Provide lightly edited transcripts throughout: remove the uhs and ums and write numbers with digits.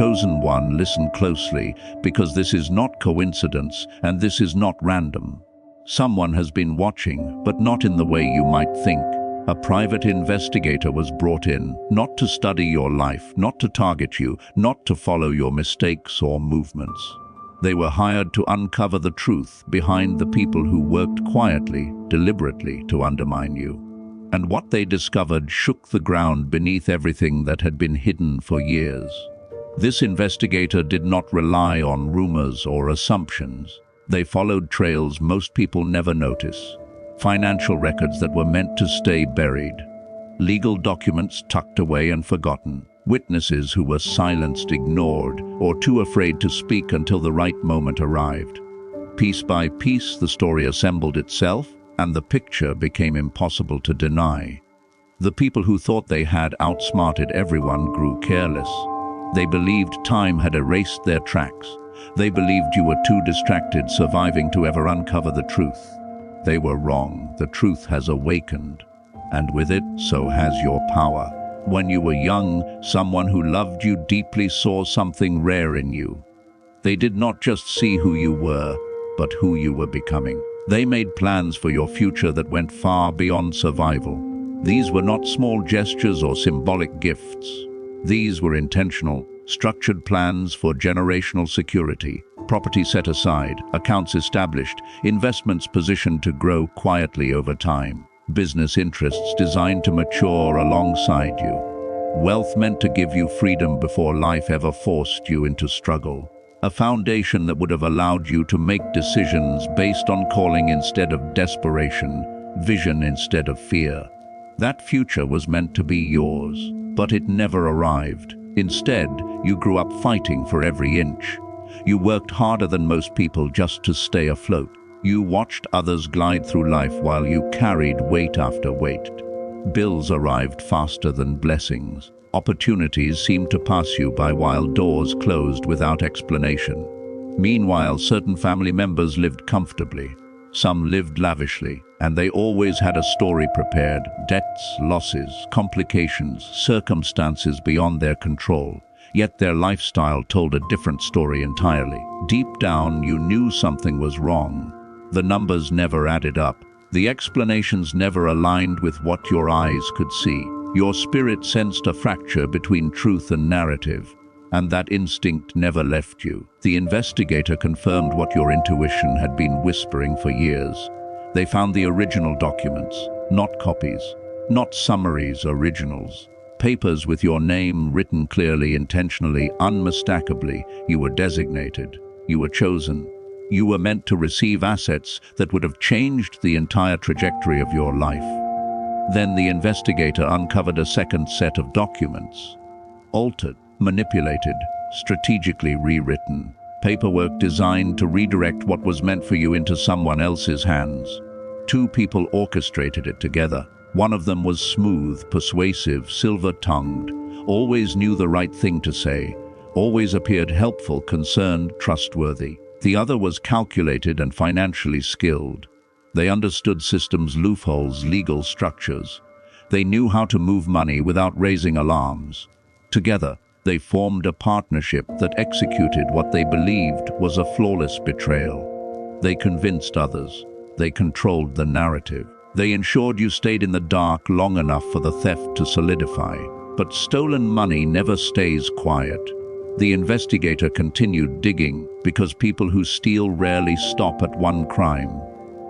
chosen one, listen closely, because this is not coincidence and this is not random. Someone has been watching, but not in the way you might think. A private investigator was brought in, not to study your life, not to target you, not to follow your mistakes or movements. They were hired to uncover the truth behind the people who worked quietly, deliberately to undermine you. And what they discovered shook the ground beneath everything that had been hidden for years. This investigator did not rely on rumors or assumptions. They followed trails most people never notice. Financial records that were meant to stay buried. Legal documents tucked away and forgotten. Witnesses who were silenced, ignored, or too afraid to speak until the right moment arrived. Piece by piece, the story assembled itself, and the picture became impossible to deny. The people who thought they had outsmarted everyone grew careless. They believed time had erased their tracks. They believed you were too distracted surviving to ever uncover the truth. They were wrong. The truth has awakened, and with it, so has your power. When you were young, someone who loved you deeply saw something rare in you. They did not just see who you were, but who you were becoming. They made plans for your future that went far beyond survival. These were not small gestures or symbolic gifts. These were intentional, structured plans for generational security, property set aside, accounts established, investments positioned to grow quietly over time, business interests designed to mature alongside you. Wealth meant to give you freedom before life ever forced you into struggle. A foundation that would have allowed you to make decisions based on calling instead of desperation, vision instead of fear. That future was meant to be yours, but it never arrived. Instead, you grew up fighting for every inch. You worked harder than most people just to stay afloat. You watched others glide through life while you carried weight after weight. Bills arrived faster than blessings. Opportunities seemed to pass you by while doors closed without explanation. Meanwhile, certain family members lived comfortably. Some lived lavishly, and they always had a story prepared: debts, losses, complications, circumstances beyond their control. Yet their lifestyle told a different story entirely. Deep down, you knew something was wrong. The numbers never added up. The explanations never aligned with what your eyes could see. Your spirit sensed a fracture between truth and narrative, and that instinct never left you. The investigator confirmed what your intuition had been whispering for years. They found the original documents, not copies, not summaries, originals. Papers with your name written clearly, intentionally, unmistakably. You were designated. You were chosen. You were meant to receive assets that would have changed the entire trajectory of your life. Then the investigator uncovered a second set of documents. Altered, manipulated, strategically rewritten. Paperwork designed to redirect what was meant for you into someone else's hands. Two people orchestrated it together. One of them was smooth, persuasive, silver-tongued, always knew the right thing to say, always appeared helpful, concerned, trustworthy. The other was calculated and financially skilled. They understood systems, loopholes, legal structures. They knew how to move money without raising alarms. Together, they formed a partnership that executed what they believed was a flawless betrayal. They convinced others. They controlled the narrative. They ensured you stayed in the dark long enough for the theft to solidify. But stolen money never stays quiet. The investigator continued digging because people who steal rarely stop at one crime.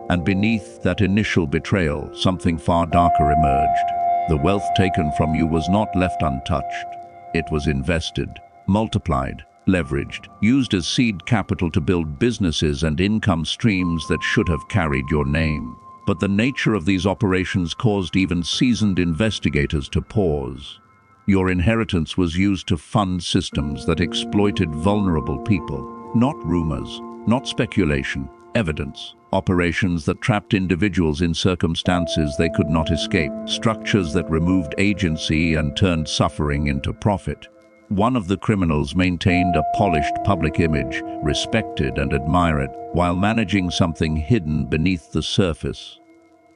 And beneath that initial betrayal, something far darker emerged. The wealth taken from you was not left untouched. It was invested, multiplied, leveraged, used as seed capital to build businesses and income streams that should have carried your name. But the nature of these operations caused even seasoned investigators to pause. Your inheritance was used to fund systems that exploited vulnerable people. Not rumors, not speculation, evidence. Operations that trapped individuals in circumstances they could not escape. Structures that removed agency and turned suffering into profit. One of the criminals maintained a polished public image, respected and admired, while managing something hidden beneath the surface.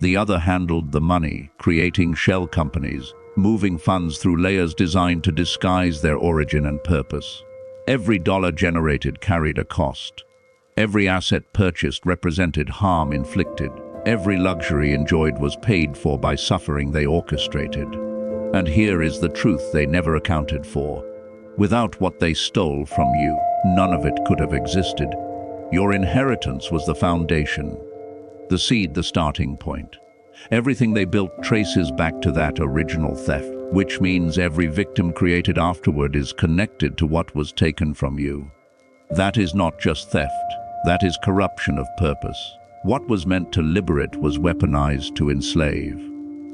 The other handled the money, creating shell companies, moving funds through layers designed to disguise their origin and purpose. Every dollar generated carried a cost. Every asset purchased represented harm inflicted. Every luxury enjoyed was paid for by suffering they orchestrated. And here is the truth they never accounted for. Without what they stole from you, none of it could have existed. Your inheritance was the foundation, the seed, the starting point. Everything they built traces back to that original theft, which means every victim created afterward is connected to what was taken from you. That is not just theft, that is corruption of purpose. What was meant to liberate was weaponized to enslave.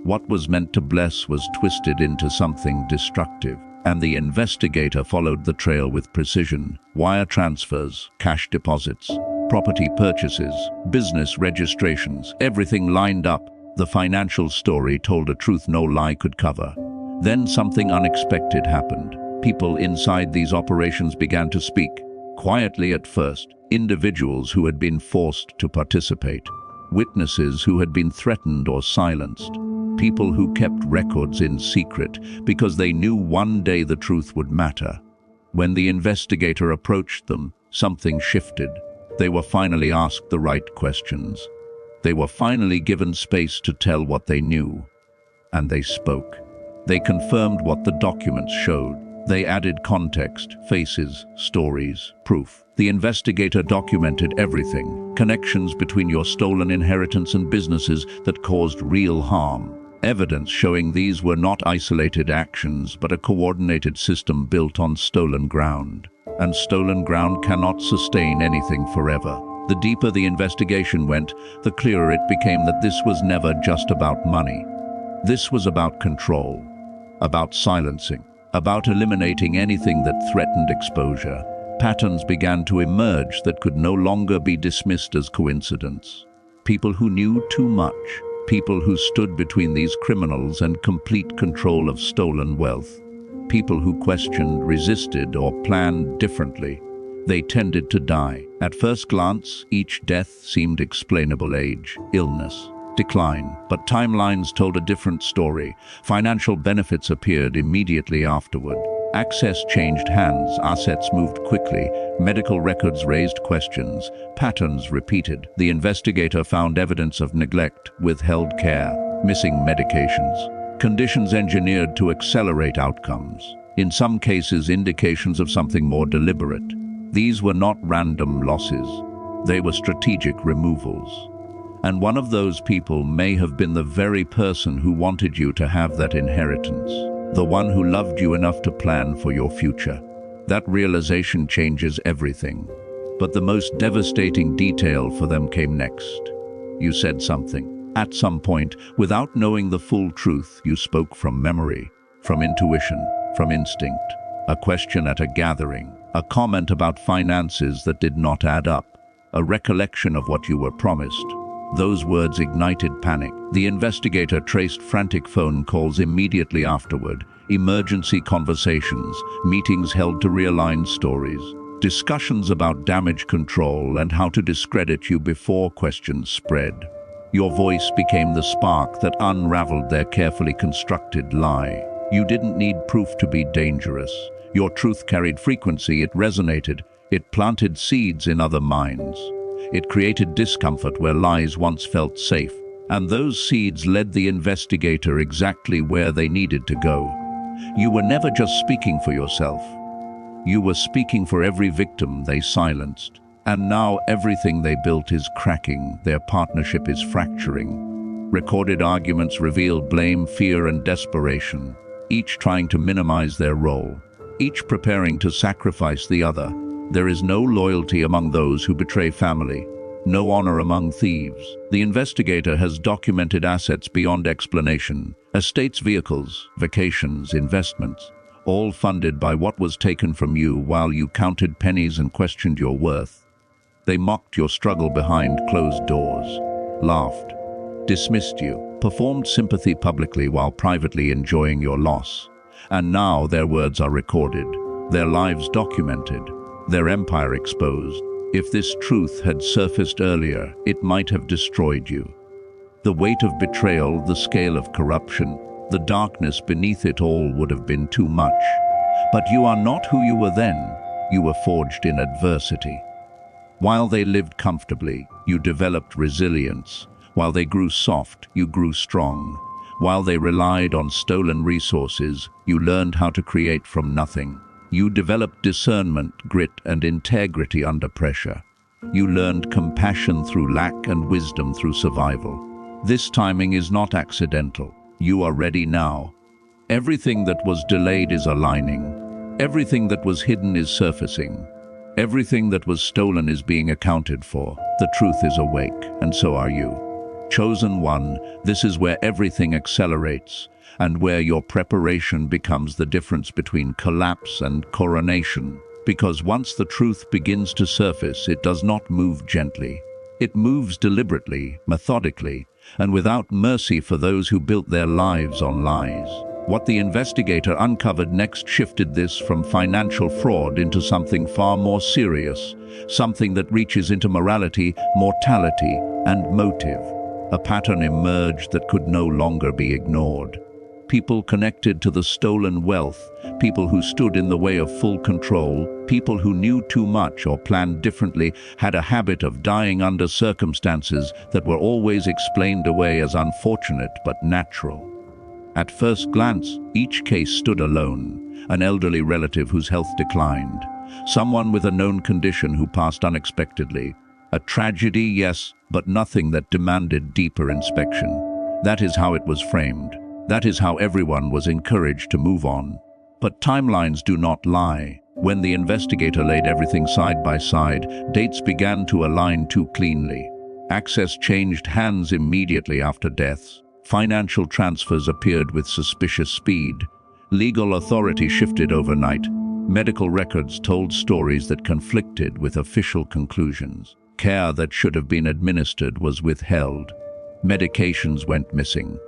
What was meant to bless was twisted into something destructive. And the investigator followed the trail with precision. Wire transfers, cash deposits, property purchases, business registrations, everything lined up. The financial story told a truth no lie could cover. Then something unexpected happened. People inside these operations began to speak. Quietly at first, individuals who had been forced to participate, witnesses who had been threatened or silenced, people who kept records in secret because they knew one day the truth would matter. When the investigator approached them, something shifted. They were finally asked the right questions. They were finally given space to tell what they knew. And they spoke. They confirmed what the documents showed. They added context, faces, stories, proof. The investigator documented everything, connections between your stolen inheritance and businesses that caused real harm. Evidence showing these were not isolated actions, but a coordinated system built on stolen ground. And stolen ground cannot sustain anything forever. The deeper the investigation went, the clearer it became that this was never just about money. This was about control, about silencing, about eliminating anything that threatened exposure. Patterns began to emerge that could no longer be dismissed as coincidence. People who knew too much. People who stood between these criminals and complete control of stolen wealth. People who questioned, resisted, or planned differently. They tended to die. At first glance, each death seemed explainable: age, illness, decline. But timelines told a different story. Financial benefits appeared immediately afterward. Access changed hands, assets moved quickly, medical records raised questions, patterns repeated. The investigator found evidence of neglect, withheld care, missing medications, conditions engineered to accelerate outcomes. In some cases, indications of something more deliberate. These were not random losses, they were strategic removals. And one of those people may have been the very person who wanted you to have that inheritance. The one who loved you enough to plan for your future. That realization changes everything. But the most devastating detail for them came next. You said something. At some point, without knowing the full truth, you spoke from memory, from intuition, from instinct. A question at a gathering, a comment about finances that did not add up, a recollection of what you were promised. Those words ignited panic. The investigator traced frantic phone calls immediately afterward, emergency conversations, meetings held to realign stories, discussions about damage control and how to discredit you before questions spread. Your voice became the spark that unraveled their carefully constructed lie. You didn't need proof to be dangerous. Your truth carried frequency, it resonated, it planted seeds in other minds. It created discomfort where lies once felt safe, and those seeds led the investigator exactly where they needed to go. You were never just speaking for yourself. You were speaking for every victim they silenced. And now everything they built is cracking, their partnership is fracturing. Recorded arguments revealed blame, fear, and desperation, each trying to minimize their role, each preparing to sacrifice the other. There is no loyalty among those who betray family, no honor among thieves. The investigator has documented assets beyond explanation, estates, vehicles, vacations, investments, all funded by what was taken from you while you counted pennies and questioned your worth. They mocked your struggle behind closed doors, laughed, dismissed you, performed sympathy publicly while privately enjoying your loss. And now their words are recorded, their lives documented, their empire exposed. If this truth had surfaced earlier, it might have destroyed you. The weight of betrayal, the scale of corruption, the darkness beneath it all would have been too much. But you are not who you were then. you were forged in adversity. While they lived comfortably, you developed resilience. While they grew soft, you grew strong. While they relied on stolen resources, you learned how to create from nothing. You developed discernment, grit, and integrity under pressure. You learned compassion through lack and wisdom through survival. This timing is not accidental. You are ready now. Everything that was delayed is aligning. Everything that was hidden is surfacing. Everything that was stolen is being accounted for. The truth is awake, and so are you. Chosen one, this is where everything accelerates, and where your preparation becomes the difference between collapse and coronation. Because once the truth begins to surface, it does not move gently. It moves deliberately, methodically, and without mercy for those who built their lives on lies. What the investigator uncovered next shifted this from financial fraud into something far more serious, something that reaches into morality, mortality, and motive. A pattern emerged that could no longer be ignored. People connected to the stolen wealth, people who stood in the way of full control, people who knew too much or planned differently, had a habit of dying under circumstances that were always explained away as unfortunate but natural. At first glance, each case stood alone: an elderly relative whose health declined, someone with a known condition who passed unexpectedly. A tragedy, yes, but nothing that demanded deeper inspection. That is how it was framed. That is how everyone was encouraged to move on. But timelines do not lie. When the investigator laid everything side by side, dates began to align too cleanly. Access changed hands immediately after deaths. Financial transfers appeared with suspicious speed. Legal authority shifted overnight. Medical records told stories that conflicted with official conclusions. Care that should have been administered was withheld. Medications went missing.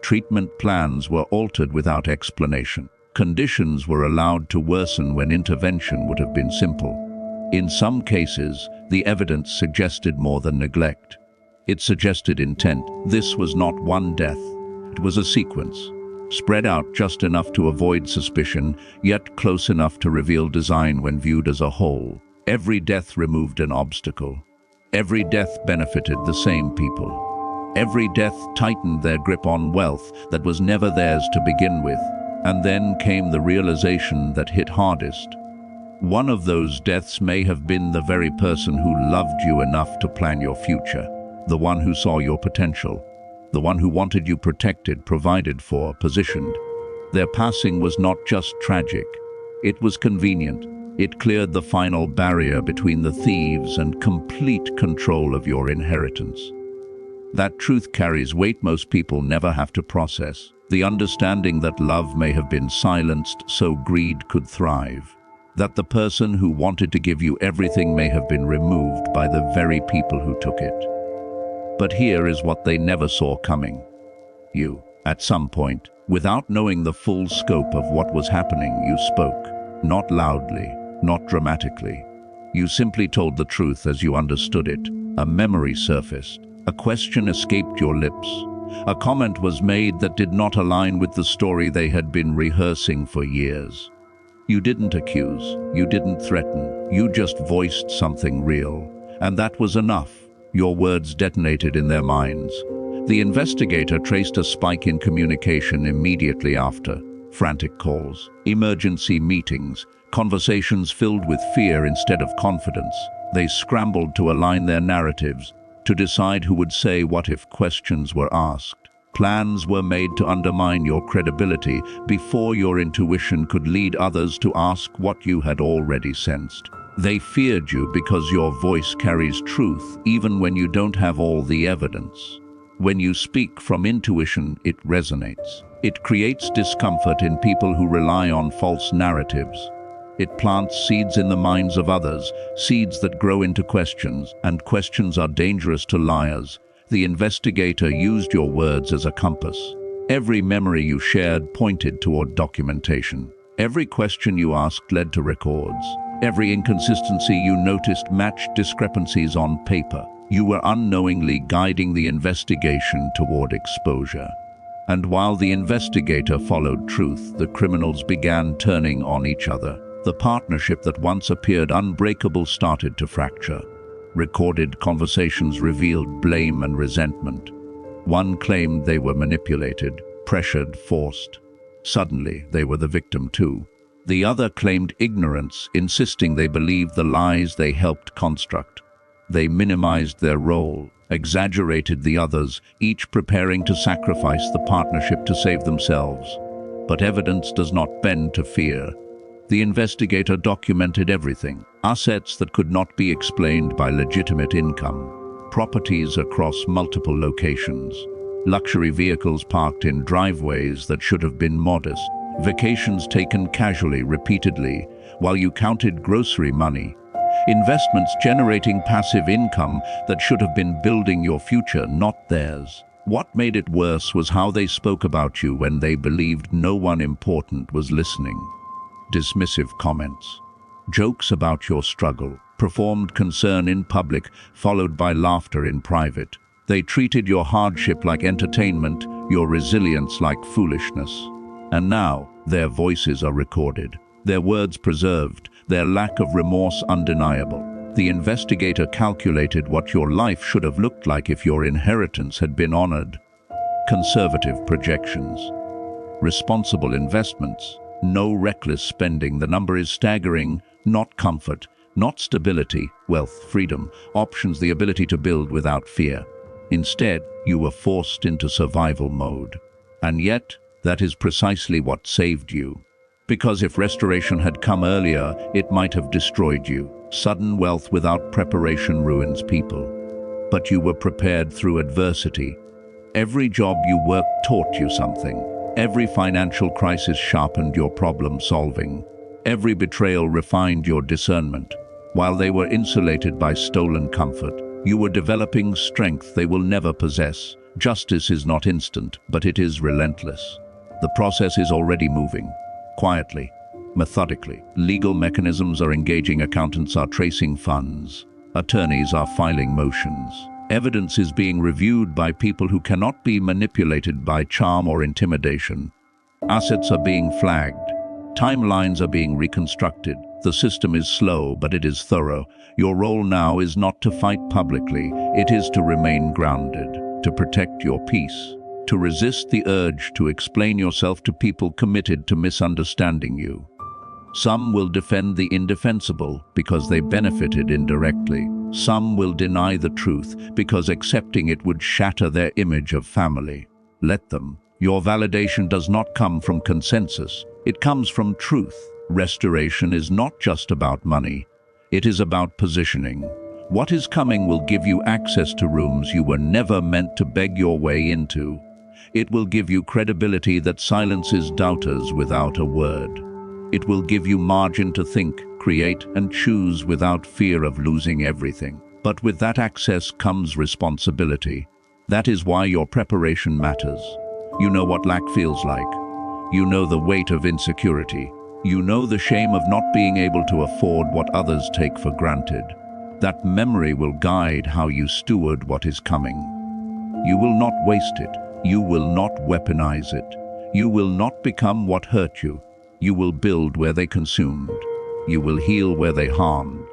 Treatment plans were altered without explanation. Conditions were allowed to worsen when intervention would have been simple. In some cases, the evidence suggested more than neglect. It suggested intent. This was not one death. It was a sequence, spread out just enough to avoid suspicion, yet close enough to reveal design when viewed as a whole. Every death removed an obstacle. Every death benefited the same people. Every death tightened their grip on wealth that was never theirs to begin with. And then came the realization that hit hardest. One of those deaths may have been the very person who loved you enough to plan your future, the one who saw your potential, the one who wanted you protected, provided for, positioned. Their passing was not just tragic, it was convenient. It cleared the final barrier between the thieves and complete control of your inheritance. That truth carries weight most people never have to process. The understanding that love may have been silenced so greed could thrive. That the person who wanted to give you everything may have been removed by the very people who took it. But here is what they never saw coming. You, at some point, without knowing the full scope of what was happening, you spoke. Not loudly, not dramatically. You simply told the truth as you understood it. A memory surfaced. A question escaped your lips. A comment was made that did not align with the story they had been rehearsing for years. You didn't accuse, you didn't threaten, you just voiced something real. And that was enough. Your words detonated in their minds. The investigator traced a spike in communication immediately after. Frantic calls, emergency meetings, conversations filled with fear instead of confidence. They scrambled to align their narratives, to decide who would say what if questions were asked. Plans were made to undermine your credibility before your intuition could lead others to ask what you had already sensed. They feared you because your voice carries truth even when you don't have all the evidence. When you speak from intuition, it resonates. It creates discomfort in people who rely on false narratives. It plants seeds in the minds of others, seeds that grow into questions, and questions are dangerous to liars. The investigator used your words as a compass. Every memory you shared pointed toward documentation. Every question you asked led to records. Every inconsistency you noticed matched discrepancies on paper. You were unknowingly guiding the investigation toward exposure. And while the investigator followed truth, the criminals began turning on each other. The partnership that once appeared unbreakable started to fracture. Recorded conversations revealed blame and resentment. One claimed they were manipulated, pressured, forced. Suddenly, they were the victim too. The other claimed ignorance, insisting they believed the lies they helped construct. They minimized their role, exaggerated the others, each preparing to sacrifice the partnership to save themselves. But evidence does not bend to fear. The investigator documented everything: assets that could not be explained by legitimate income, properties across multiple locations, luxury vehicles parked in driveways that should have been modest, vacations taken casually repeatedly while you counted grocery money, investments generating passive income that should have been building your future, not theirs. What made it worse was how they spoke about you when they believed no one important was listening. Dismissive comments, jokes about your struggle, performed concern in public, followed by laughter in private. They treated your hardship like entertainment, your resilience like foolishness. And now, their voices are recorded, their words preserved, their lack of remorse undeniable. The investigator calculated what your life should have looked like if your inheritance had been honored. Conservative projections. Responsible investments. No reckless spending. The number is staggering. Not comfort, not stability, wealth, freedom, options, the ability to build without fear. Instead, you were forced into survival mode. And yet, that is precisely what saved you. Because if restoration had come earlier, it might have destroyed you. Sudden wealth without preparation ruins people. But you were prepared through adversity. Every job you worked taught you something. Every financial crisis sharpened your problem solving. Every betrayal refined your discernment. While they were insulated by stolen comfort, you were developing strength they will never possess. Justice is not instant, but it is relentless. The process is already moving. Quietly, methodically. Legal mechanisms are engaging, accountants are tracing funds, attorneys are filing motions. Evidence is being reviewed by people who cannot be manipulated by charm or intimidation. Assets are being flagged. Timelines are being reconstructed. The system is slow, but it is thorough. Your role now is not to fight publicly. It is to remain grounded, to protect your peace, to resist the urge to explain yourself to people committed to misunderstanding you. Some will defend the indefensible because they benefited indirectly. Some will deny the truth because accepting it would shatter their image of family. Let them. Your validation does not come from consensus. It comes from truth. Restoration is not just about money. It is about positioning. What is coming will give you access to rooms you were never meant to beg your way into. It will give you credibility that silences doubters without a word. It will give you margin to think, create, and choose without fear of losing everything. But with that access comes responsibility. That is why your preparation matters. You know what lack feels like. You know the weight of insecurity. You know the shame of not being able to afford what others take for granted. That memory will guide how you steward what is coming. You will not waste it. You will not weaponize it. You will not become what hurt you. You will build where they consumed. You will heal where they harmed.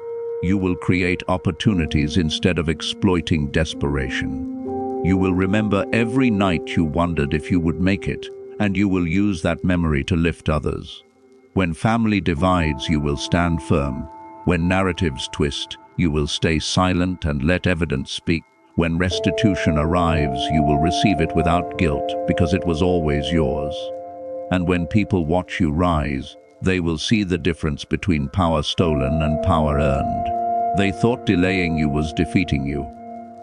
You will create opportunities instead of exploiting desperation. You will remember every night you wondered if you would make it, and you will use that memory to lift others. When family divides, you will stand firm. When narratives twist, you will stay silent and let evidence speak. When restitution arrives, you will receive it without guilt because it was always yours. And when people watch you rise, they will see the difference between power stolen and power earned. They thought delaying you was defeating you.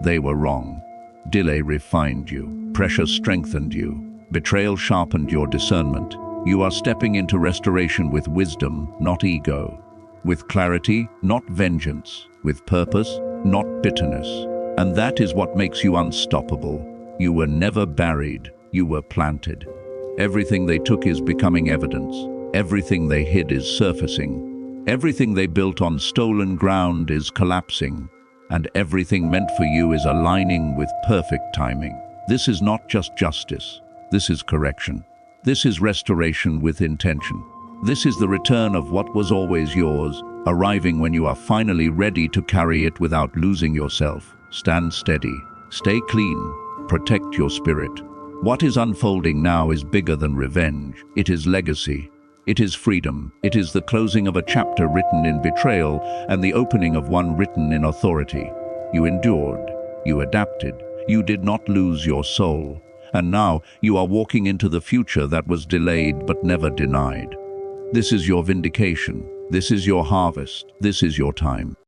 They were wrong. Delay refined you. Pressure strengthened you. Betrayal sharpened your discernment. You are stepping into restoration with wisdom, not ego. With clarity, not vengeance. With purpose, not bitterness. And that is what makes you unstoppable. You were never buried. You were planted. Everything they took is becoming evidence. Everything they hid is surfacing. Everything they built on stolen ground is collapsing. And everything meant for you is aligning with perfect timing. This is not just justice. This is correction. This is restoration with intention. This is the return of what was always yours, arriving when you are finally ready to carry it without losing yourself. Stand steady, stay clean, protect your spirit. What is unfolding now is bigger than revenge. It is legacy. It is freedom. It is the closing of a chapter written in betrayal and the opening of one written in authority. You endured. You adapted. You did not lose your soul. And now you are walking into the future that was delayed but never denied. This is your vindication. This is your harvest. This is your time.